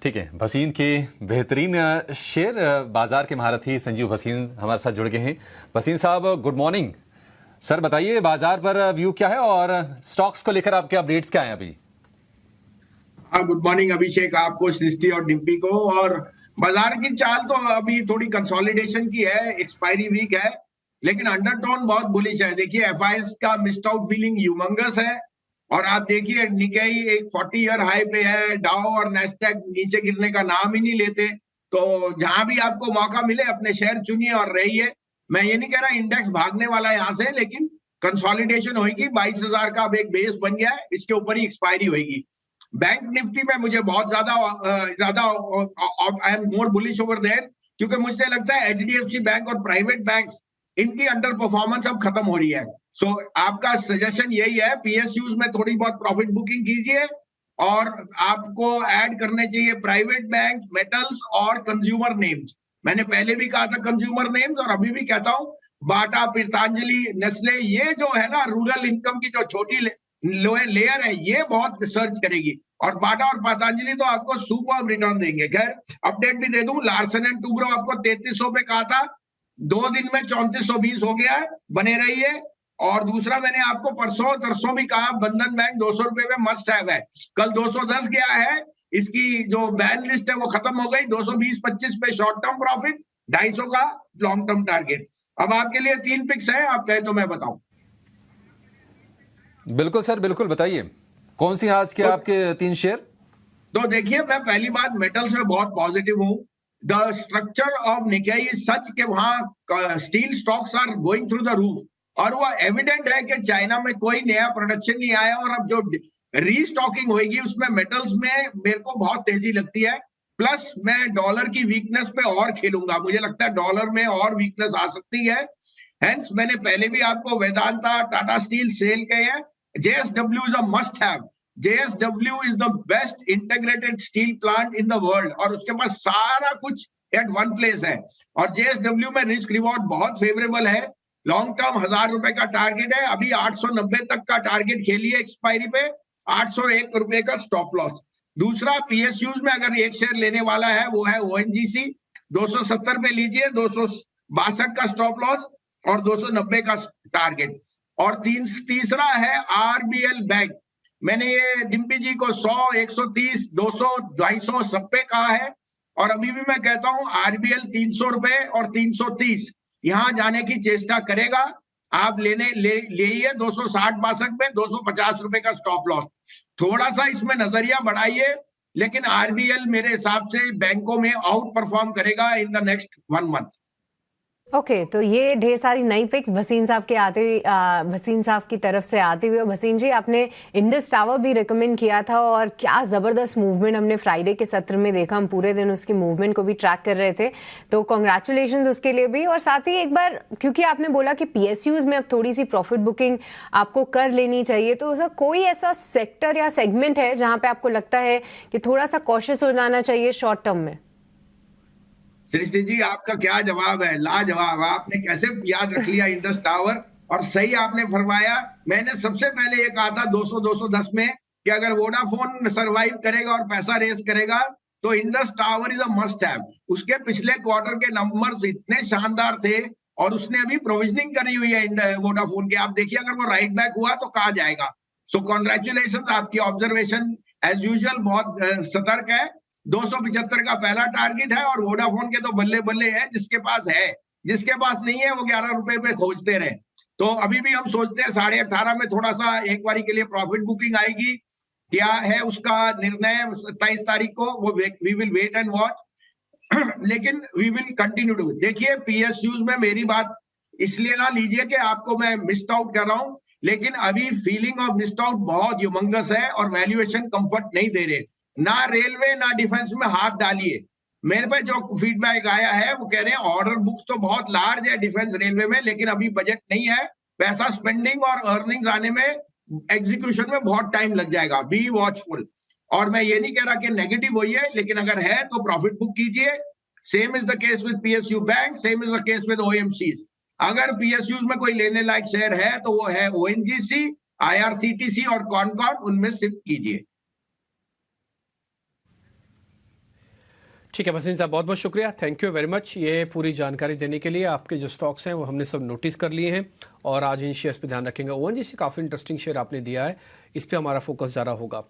ठीक है, भसीन के बेहतरीन शेयर बाजार के महारथी संजीव भसीन हमारे साथ जुड़ गए हैं। भसीन साहब, गुड मॉर्निंग। सर बताइए, बाजार पर व्यू क्या है और स्टॉक्स को लेकर आपके अपडेट्स क्या हैं अभी? हाँ, गुड मॉर्निंग अभिषेक, आपको, सृष्टि और डिम्पी को। और बाजार की चाल तो अभी थोड़ी कंसोलिडेशन की है, एक्सपायरी वीक है, लेकिन अंडरटोन बहुत बुलिश है। देखिए, एफआईएस का मिस्ड आउट फीलिंग ह्यूमंगस है। और आप देखिए, निकेई एक 40 ईयर हाई पे है, डाउ और नेस्डैक नीचे गिरने का नाम ही नहीं लेते। तो जहां भी आपको मौका मिले अपने शेयर चुनिए और रहिए। मैं ये नहीं कह रहा इंडेक्स भागने वाला है यहाँ से, लेकिन कंसोलिडेशन होगी। 22,000 का अब एक बेस बन गया है, इसके ऊपर ही एक्सपायरी होगी। बैंक निफ्टी में मुझे बहुत ज्यादा I am more bullish over there, क्योंकि मुझे लगता है एचडीएफसी बैंक और प्राइवेट बैंक्स, इनकी अंडर परफॉर्मेंस अब खत्म हो रही है। सो आपका सजेशन यही है, पीएसयूज में थोड़ी बहुत प्रॉफिट बुकिंग कीजिए और आपको ऐड करने चाहिए प्राइवेट बैंक, मेटल्स और कंज्यूमर नेम्स। मैंने पहले भी कहा था कंज्यूमर नेम्स, और अभी भी कहता हूं, बाटा, पतंजलि, नेस्ले, ये जो है ना रूरल इनकम की जो छोटी लेयर है, ये बहुत सर्च करेगी। और बाटा और पतंजलि तो आपको सुपर रिटर्न देंगे। खैर, अपडेट भी दे दूं, लार्सन एंड टुब्रो आपको 3300 पे कहा था, 2 दिन में 3420 हो गया है, बने रहिए। और दूसरा, मैंने आपको परसों भी कहा, बंधन बैंक 200 रुपए में मस्ट हैव है, कल 210 गया है। इसकी जो बैन लिस्ट है वो खत्म हो गई। 220-25 पे शॉर्ट टर्म प्रॉफिट, 250 का लॉन्ग टर्म टारगेट। अब आपके लिए 3 पिक्स है, आप कहें तो मैं बताऊं। बिल्कुल सर, बिल्कुल बताइए, कौन सी आज के आपके 3 शेयर? तो देखिए, मैं पहली बात मेटल्स में बहुत पॉजिटिव हूं। The structure of Nikkei such के वहां steel stocks are going through the roof, और वो एविडेंट है कि चाइना में कोई नया प्रोडक्शन नहीं आया, और अब जो रीस्टॉकिंग होगी उसमें मेटल्स में मेरे को बहुत तेजी लगती है। प्लस मैं डॉलर की वीकनेस पे और खेलूंगा, मुझे लगता है डॉलर में और वीकनेस आ सकती है। हेंस मैंने पहले भी आपको वेदांता, टाटा स्टील सेल किए हैं। JSW is a must have. JSW is the best integrated steel plant in the world, और उसके पास सारा कुछ एट वन प्लेस है। और JSW में रिस्क रिवॉर्ड बहुत फेवरेबल है। लॉन्ग टर्म 1000 रुपए का टारगेट है, अभी 890 तक का टारगेट खेलिए एक्सपायरी पे, 801 रुपए का स्टॉप लॉस। दूसरा, पीएसयूज में अगर एक शेयर लेने वाला है वो है ओएनजीसी, 270 पे लीजिए, 262 का स्टॉप लॉस और 290 का टारगेट। और तीसरा है आरबीएल बैंक। मैंने ये डिम्पी जी को 100, 130, 200, 250 सब पे कहा है, और अभी भी मैं कहता हूं आरबीएल 300 रुपए और 330 यहां जाने की चेष्टा करेगा। आप ले 260-62 में 250 रुपए का स्टॉप लॉस। थोड़ा सा इसमें नजरिया बढ़ाइए, लेकिन आरबीएल मेरे हिसाब से बैंकों में आउट परफॉर्म करेगा in the next 1 month. Okay, तो ये ढेर सारी नई पिक्स भसीन साहब की तरफ से आते हुए। भसीन जी, आपने इंडस टावर भी रिकमेंड किया था, और क्या जबरदस्त मूवमेंट हमने फ्राइडे के सत्र में देखा। हम पूरे दिन उसकी मूवमेंट को भी ट्रैक कर रहे थे, तो कॉन्ग्रेचुलेशंस उसके लिए भी। और साथ ही एक बार, क्योंकि आपने बोला कि पीएसयूज में अब थोड़ी सी प्रॉफिट बुकिंग आपको कर लेनी चाहिए, तो सर कोई ऐसा सेक्टर या सेगमेंट है जहां पे आपको लगता है कि थोड़ा सा कॉशियस हो जाना चाहिए शॉर्ट टर्म में? सृष्टि जी, आपका क्या जवाब है, लाजवाब। आपने कैसे याद रख लिया इंडस टावर, और सही आपने फरमाया। मैंने सबसे पहले ये कहा था 200-210 में कि अगर वोडाफोन सरवाइव करेगा और पैसा रेस करेगा तो Indus tower is a must have. उसके पिछले क्वार्टर के नंबर्स इतने शानदार थे, और उसने अभी प्रोविजनिंग करी हुई है वोडाफोन की। आप देखिए, अगर वो राइट बैक हुआ तो कहाँ जाएगा। सो कॉन्ग्रेचुलेशन, आपकी ऑब्जर्वेशन एज यूजुअल बहुत सतर्क है। 275 का पहला टारगेट है, और वोडाफोन के तो बल्ले बल्ले है, जिसके पास है, जिसके पास नहीं है वो 11 रुपए पे खोजते रहे। तो अभी भी हम सोचते हैं 18.5 में थोड़ा सा एक बारी के लिए प्रॉफिट बुकिंग आएगी। क्या है उसका निर्णय 27 तारीख को, वो we will wait and watch, लेकिन वी विल कंटिन्यू टू। देखिए, पीएसयूज में मेरी बात इसलिए ना लीजिए कि आपको मैं मिस्ड आउट कर रहा हूं, लेकिन अभी फीलिंग ऑफ मिस्ड आउट बहुत ह्यूमंगस है, और वैल्यूएशन कंफर्ट नहीं दे रहे। ना रेलवे ना डिफेंस में हाथ डालिए। मेरे पे जो फीडबैक आया है वो कह रहे हैं ऑर्डर बुक तो बहुत लार्ज है डिफेंस रेलवे में, लेकिन अभी बजट नहीं है, पैसा स्पेंडिंग और अर्निंग्स आने में, एग्जीक्यूशन में बहुत टाइम लग जाएगा। Be watchful. और मैं ये नहीं कह रहा कि नेगेटिव हुई है, लेकिन अगर है तो प्रॉफिट बुक कीजिए। Same is the case with PSU bank, same is the case with OMCs. अगर पीएसयूज में कोई लेने लायक शेयर है तो वो है ओएनजीसी, आईआरसीटीसी और कॉनकॉर, उनमें शिफ्ट कीजिए। ठीक है वसीम साहब, बहुत बहुत शुक्रिया, थैंक यू वेरी मच। ये पूरी जानकारी देने के लिए। आपके जो स्टॉक्स हैं वो हमने सब नोटिस कर लिए हैं और आज इन शेयर्स पे ध्यान रखेंगे। ओएनजीसी काफ़ी इंटरेस्टिंग शेयर आपने दिया है, इस पे हमारा फोकस ज़्यादा होगा।